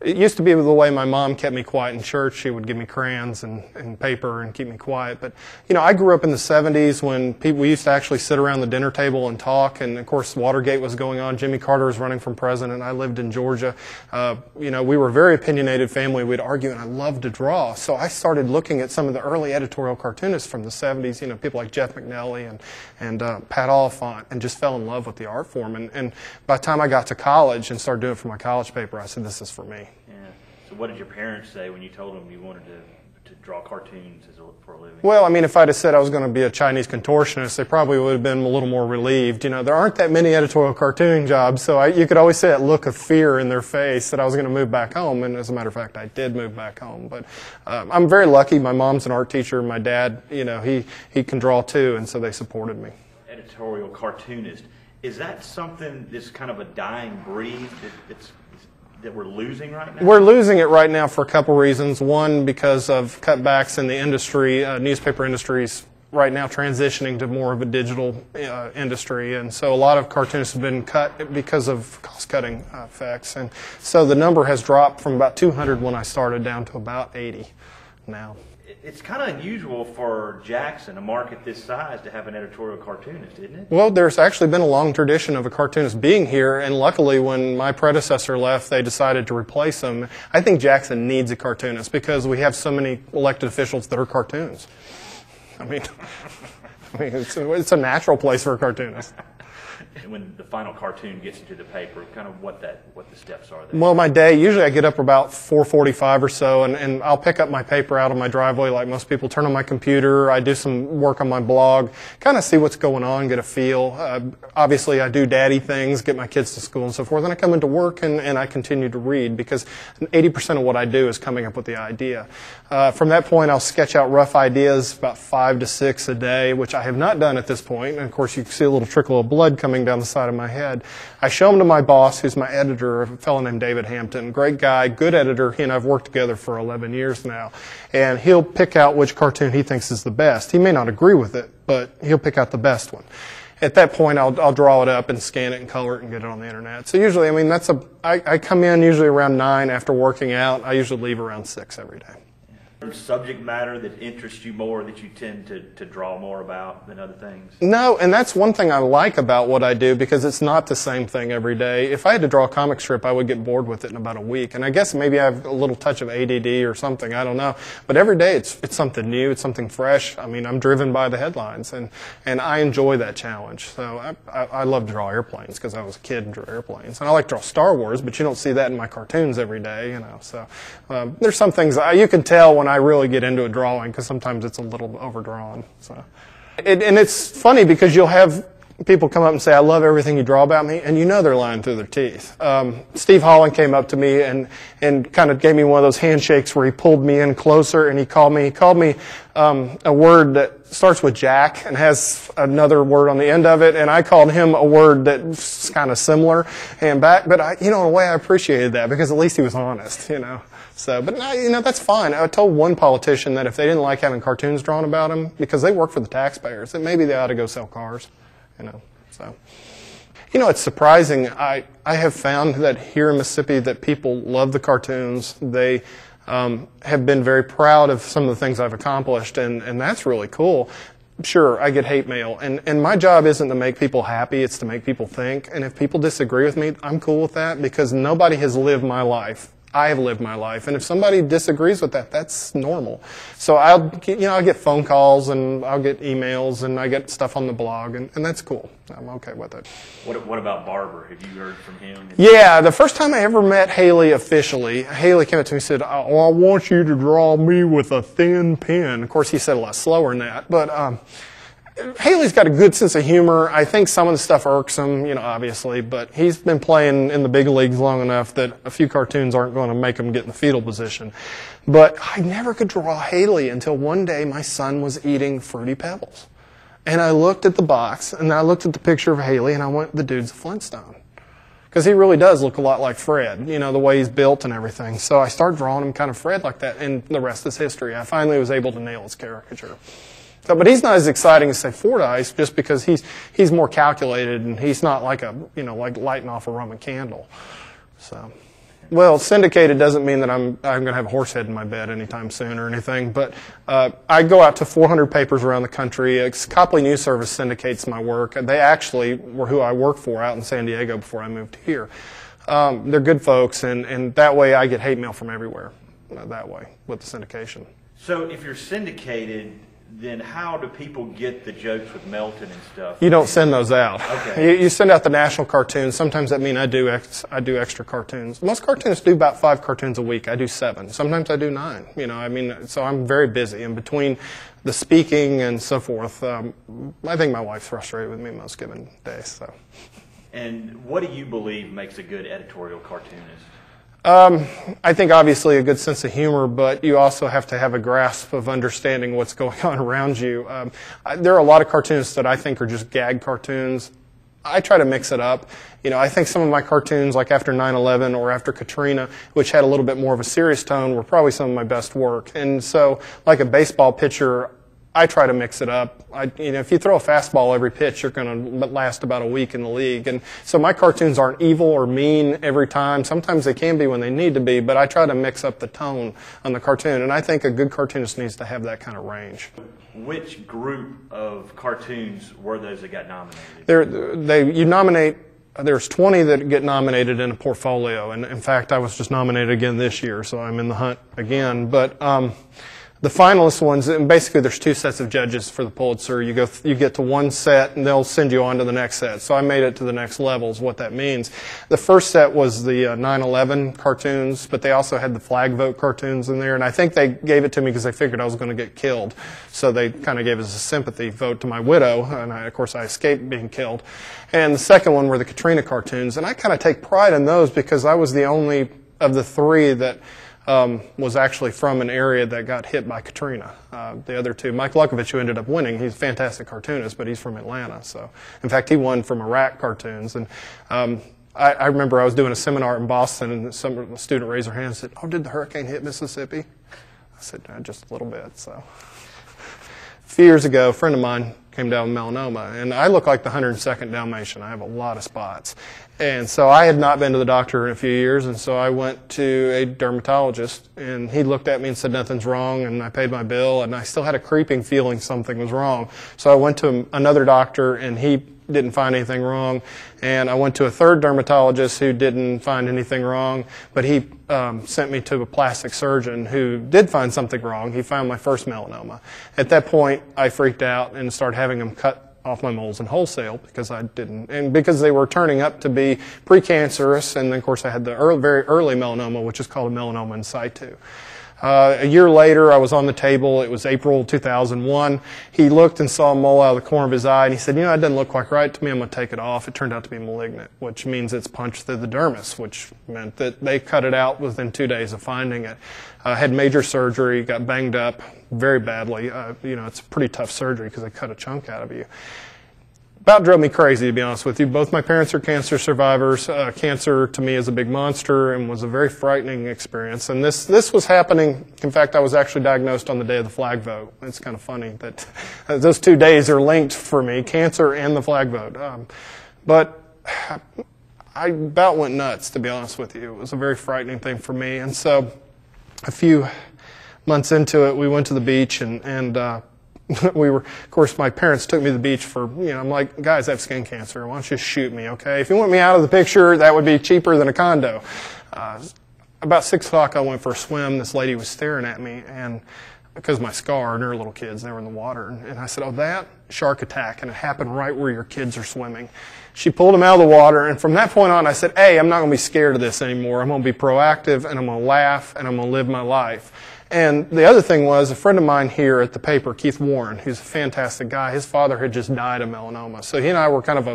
It used to be the way my mom kept me quiet in church. She would give me crayons and paper and keep me quiet. But, you know, I grew up in the 70s when we used to actually sit around the dinner table and talk. And, of course, Watergate was going on. Jimmy Carter was running for president. I lived in Georgia. You know, we were a very opinionated family. We'd argue, and I loved to draw. So I started looking at some of the early editorial cartoonists from the 70s, you know, people like Jeff McNally and Pat Oliphant, and just fell in love with the art form. And by the time I got to college and started doing it for my college paper, I said, this is for me. Yeah. So what did your parents say when you told them you wanted to draw cartoons for a living? Well, I mean, if I'd have said I was going to be a Chinese contortionist, they probably would have been a little more relieved. You know, there aren't that many editorial cartooning jobs, so you could always see that look of fear in their face that I was going to move back home. And as a matter of fact, I did move back home. But I'm very lucky. My mom's an art teacher. My dad, you know, he can draw too, and so they supported me. Editorial cartoonist. Is that something that's kind of a dying breed that we're losing right now? We're losing it right now for a couple reasons. One, because of cutbacks in the industry. Newspaper industry's right now transitioning to more of a digital industry, and so a lot of cartoonists have been cut because of cost-cutting effects. And so the number has dropped from about 200 when I started down to about 80 now. It's kind of unusual for Jackson, a market this size, to have an editorial cartoonist, isn't it? Well, there's actually been a long tradition of a cartoonist being here, and luckily when my predecessor left, they decided to replace him. I think Jackson needs a cartoonist because we have so many elected officials that are cartoons. I mean it's a natural place for a cartoonist. And when the final cartoon gets into the paper, kind of what the steps are there? Well, my day, usually I get up about 4:45 or so, and I'll pick up my paper out of my driveway like most people, turn on my computer, I do some work on my blog, kind of see what's going on, get a feel. Obviously, I do daddy things, get my kids to school and so forth, and I come into work and I continue to read because 80% of what I do is coming up with the idea. From that point, I'll sketch out rough ideas, about 5 to 6 a day, which I have not done at this point. And of course, you can see a little trickle of blood coming down the side of my head. I show them to my boss, who's my editor, a fellow named David Hampton. Great guy, good editor. He and I have worked together for 11 years now. And he'll pick out which cartoon he thinks is the best. He may not agree with it, but he'll pick out the best one. At that point, I'll draw it up and scan it and color it and get it on the internet. So usually, I mean, I come in usually around 9 after working out. I usually leave around 6 every day. Subject matter that interests you more, that you tend to draw more about than other things? No, and that's one thing I like about what I do, because it's not the same thing every day. If I had to draw a comic strip, I would get bored with it in about a week. And I guess maybe I have a little touch of ADD or something, I don't know. But every day it's something new, it's something fresh. I mean, I'm driven by the headlines, and I enjoy that challenge. So I love to draw airplanes because I was a kid and drew airplanes. And I like to draw Star Wars, but you don't see that in my cartoons every day, you know. So there's some things you can tell when I really get into a drawing, because sometimes it's a little overdrawn. So, and it's funny because you'll have people come up and say, "I love everything you draw about me," and you know they're lying through their teeth. Steve Holland came up to me and kind of gave me one of those handshakes where he pulled me in closer, and he called me a word that starts with Jack and has another word on the end of it, and I called him a word that's kind of similar and back. But in a way, I appreciated that because at least he was honest, you know. So, but that's fine. I told one politician that if they didn't like having cartoons drawn about them, because they work for the taxpayers, that maybe they ought to go sell cars, you know. So, it's surprising. I have found that here in Mississippi that people love the cartoons. They have been very proud of some of the things I've accomplished, and that's really cool. Sure, I get hate mail, and my job isn't to make people happy, it's to make people think. And if people disagree with me, I'm cool with that, because nobody has lived my life. I have lived my life, and if somebody disagrees with that, that's normal. So I'll get phone calls, and I'll get emails, and I get stuff on the blog, and that's cool. I'm okay with it. What about Barber? Have you heard from him? Yeah, the first time I ever met Haley officially, Haley came up to me and said, "I want you to draw me with a thin pen." Of course, he said a lot slower than that, but Haley's got a good sense of humor. I think some of the stuff irks him, obviously, but he's been playing in the big leagues long enough that a few cartoons aren't going to make him get in the fetal position. But I never could draw Haley until one day my son was eating Fruity Pebbles. And I looked at the box, and I looked at the picture of Haley, and I went, the dude's a Flintstone. Because he really does look a lot like Fred, the way he's built and everything. So I started drawing him kind of Fred like that, and the rest is history. I finally was able to nail his caricature. So, but he's not as exciting as, say, Fordyce, just because he's more calculated, and he's not like like lighting off a Roman candle. So. Well, syndicated doesn't mean that I'm going to have a horse head in my bed anytime soon or anything, but I go out to 400 papers around the country. Copley News Service syndicates my work. They actually were who I worked for out in San Diego before I moved here. They're good folks, and that way I get hate mail from everywhere, that way, with the syndication. So if you're syndicated, then how do people get the jokes with Melton and stuff? You don't send those out. Okay. You send out the national cartoons. Sometimes that means I do extra cartoons. Most cartoonists do about 5 cartoons a week. I do 7. Sometimes I do 9. You know, I mean, so I'm very busy. And between the speaking and so forth, I think my wife's frustrated with me most given days. So. And what do you believe makes a good editorial cartoonist? I think obviously a good sense of humor, but you also have to have a grasp of understanding what's going on around you. There are a lot of cartoonists that I think are just gag cartoons. I try to mix it up. You know, I think some of my cartoons, like after 9/11 or after Katrina, which had a little bit more of a serious tone, were probably some of my best work. And so, like a baseball pitcher, I try to mix it up. You know, if you throw a fastball every pitch, you're going to last about a week in the league. And so my cartoons aren't evil or mean every time. Sometimes they can be when they need to be, but I try to mix up the tone on the cartoon. And I think a good cartoonist needs to have that kind of range. Which group of cartoons were those that got nominated? You nominate. There's 20 that get nominated in a portfolio. And in fact, I was just nominated again this year, so I'm in the hunt again. But the finalist ones, and basically there's 2 sets of judges for the Pulitzer. You get to one set, and they'll send you on to the next set. So I made it to the next level is what that means. The first set was the 9/11 cartoons, but they also had the flag vote cartoons in there. And I think they gave it to me because they figured I was going to get killed. So they kind of gave us a sympathy vote to my widow, and of course I escaped being killed. And the second one were the Katrina cartoons. And I kind of take pride in those because I was the only of the 3 that was actually from an area that got hit by Katrina. The other 2, Mike Lukovich, who ended up winning, he's a fantastic cartoonist, but he's from Atlanta. So, in fact, he won from Iraq cartoons. And I remember I was doing a seminar in Boston, and some student raised their hand and said, "Oh, did the hurricane hit Mississippi?" I said, "No, just a little bit." So, a few years ago, a friend of mine came down with melanoma, and I look like the 102nd Dalmatian. I have a lot of spots. And so I had not been to the doctor in a few years, and so I went to a dermatologist, and he looked at me and said nothing's wrong, and I paid my bill, and I still had a creeping feeling something was wrong. So I went to another doctor, and he didn't find anything wrong, and I went to a third dermatologist who didn't find anything wrong, but he sent me to a plastic surgeon who did find something wrong. He found my first melanoma. At that point, I freaked out and started having him cut off my moles in wholesale because I didn't, and because they were turning up to be precancerous, and then of course I had the very early melanoma, which is called a melanoma in situ. A year later, I was on the table. It was April 2001. He looked and saw a mole out of the corner of his eye, and he said, "You know, it doesn't look quite right to me. I'm going to take it off." It turned out to be malignant, which means it's punched through the dermis, which meant that they cut it out within 2 days of finding it. Had major surgery, got banged up very badly. You know, it's a pretty tough surgery because they cut a chunk out of you. About drove me crazy, to be honest with you. Both my parents are cancer survivors. Cancer to me is a big monster and was a very frightening experience. And this was happening. In fact, I was actually diagnosed on the day of the flag vote. It's kind of funny that those 2 days are linked for me, cancer and the flag vote. But I about went nuts, to be honest with you. It was a very frightening thing for me. And so a few months into it, we went to the beach and we were, of course, my parents took me to the beach for, you know, I'm like, "Guys, I have skin cancer. Why don't you just shoot me, okay? If you want me out of the picture, that would be cheaper than a condo." About 6 o'clock, I went for a swim. This lady was staring at me, and because of my scar, and her little kids, they were in the water. And I said, "Oh, that shark attack, and it happened right where your kids are swimming." She pulled them out of the water, and from that point on, I said, "Hey, I'm not going to be scared of this anymore. I'm going to be proactive, and I'm going to laugh, and I'm going to live my life." And the other thing was, a friend of mine here at the paper, Keith Warren, who's a fantastic guy, his father had just died of melanoma. So he and I were kind of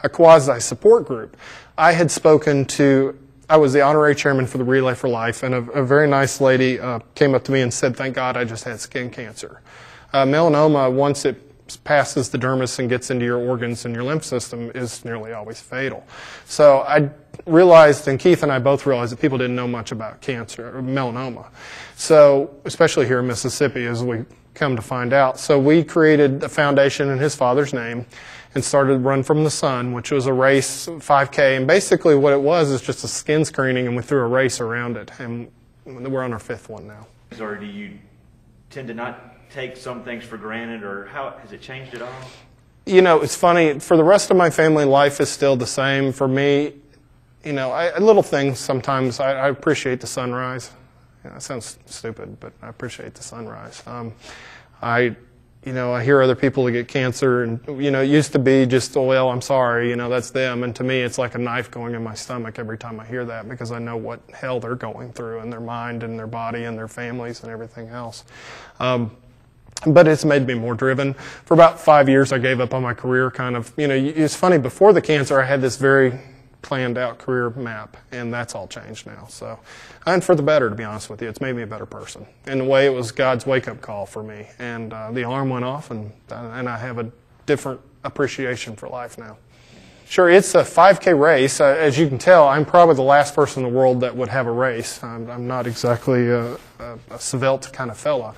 a quasi-support group. I had spoken to, I was the honorary chairman for the Relay for Life, and a very nice lady came up to me and said, "Thank God I just had skin cancer." Melanoma, once it passes the dermis and gets into your organs and your lymph system, is nearly always fatal. So I realized, and Keith and I both realized, that people didn't know much about cancer, or melanoma. So, especially here in Mississippi, as we come to find out. So we created a foundation in his father's name, and started to run from the sun, which was a race, 5K. And basically what it was is just a skin screening, and we threw a race around it. And we're on our 5th one now. Or do you tend to not take some things for granted, or how has it changed at all? You know, it's funny. For the rest of my family, life is still the same. For me, you know, little things sometimes. I appreciate the sunrise. You know, it sounds stupid, but I appreciate the sunrise. You know, I hear other people that get cancer, and, you know, it used to be just, oh, well, I'm sorry, you know, that's them. And to me, it's like a knife going in my stomach every time I hear that, because I know what hell they're going through in their mind and their body and their families and everything else. But it's made me more driven. For about 5 years, I gave up on my career, kind of. You know, it's funny, before the cancer, I had this very planned out career map, and that's all changed now. So, and for the better, to be honest with you. It's made me a better person. In a way, it was God's wake-up call for me, and the alarm went off, and I have a different appreciation for life now. Sure, it's a 5K race. As you can tell, I'm probably the last person in the world that would have a race. I'm not exactly a svelte kind of fella.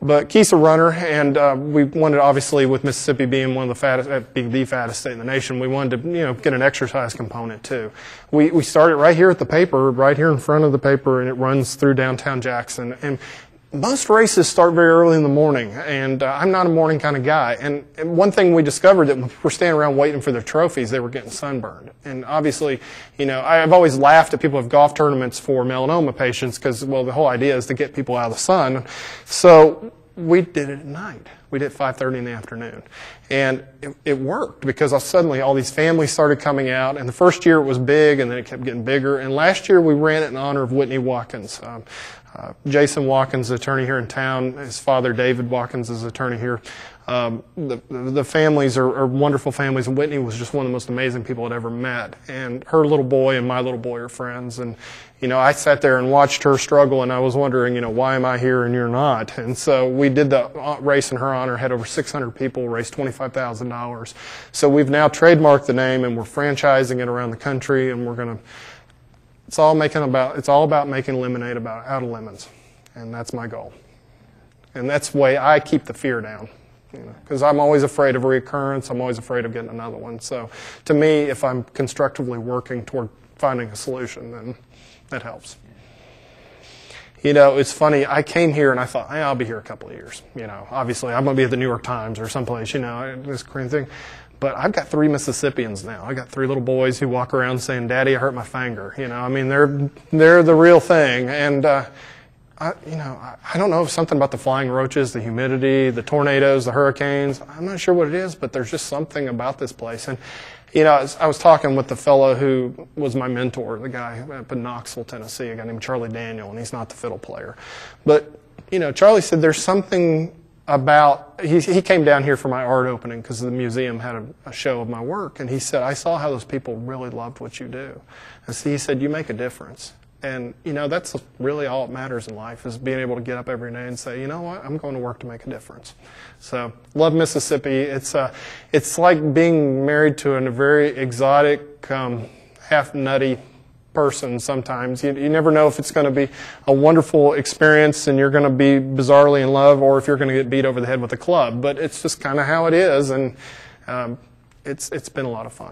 But Keith's a runner, and we wanted, obviously, with Mississippi being one of the fattest, being the fattest state in the nation, we wanted to, you know, get an exercise component too. We started right here at the paper, right here in front of the paper, and it runs through downtown Jackson. And most races start very early in the morning, and I'm not a morning kind of guy. And one thing we discovered, that when people were standing around waiting for their trophies, they were getting sunburned. And obviously, you know, I've always laughed at people who have golf tournaments for melanoma patients, because, well, the whole idea is to get people out of the sun. So we did it at night. We did it at 5:30 in the afternoon. And it worked, because suddenly all these families started coming out. And the first year it was big, and then it kept getting bigger. And last year we ran it in honor of Whitney Watkins. Jason Watkins, the attorney here in town. His father, David Watkins, is the attorney here. The families are wonderful families, and Whitney was just one of the most amazing people I'd ever met. And her little boy and my little boy are friends. And, you know, I sat there and watched her struggle, and I was wondering, you know, why am I here and you're not? And so we did the race in her honor, had over 600 people, raised $25,000. So we've now trademarked the name, and we're franchising it around the country, and we're going to, it's all about making lemonade out of lemons. And that's my goal. And that's the way I keep the fear down. Because I'm always afraid of a reoccurrence. I'm always afraid of getting another one. So to me, if I'm constructively working toward finding a solution, then that helps. You know, it's funny. I came here and I thought, hey, I'll be here a couple of years. You know, obviously I'm going to be at the New York Times or someplace, you know, this kind of thing. But I've got 3 Mississippians now. I got 3 little boys who walk around saying, "Daddy, I hurt my finger." You know, I mean, they're the real thing. And I don't know if something about the flying roaches, the humidity, the tornadoes, the hurricanes. I'm not sure what it is, but there's just something about this place. And, you know, I was talking with the fellow who was my mentor, the guy up in Knoxville, Tennessee, a guy named Charlie Daniel, and he's not the fiddle player. But, you know, Charlie said there's something about, he came down here for my art opening because the museum had a show of my work, and he said, I saw how those people really loved what you do. And so he said, you make a difference. And, you know, that's really all that matters in life, is being able to get up every day and say, you know what, I'm going to work to make a difference. So, love Mississippi. It's like being married to a very exotic, half nutty person sometimes. You never know if it's going to be a wonderful experience and you're going to be bizarrely in love, or if you're going to get beat over the head with a club. But it's just kind of how it is, and it's been a lot of fun.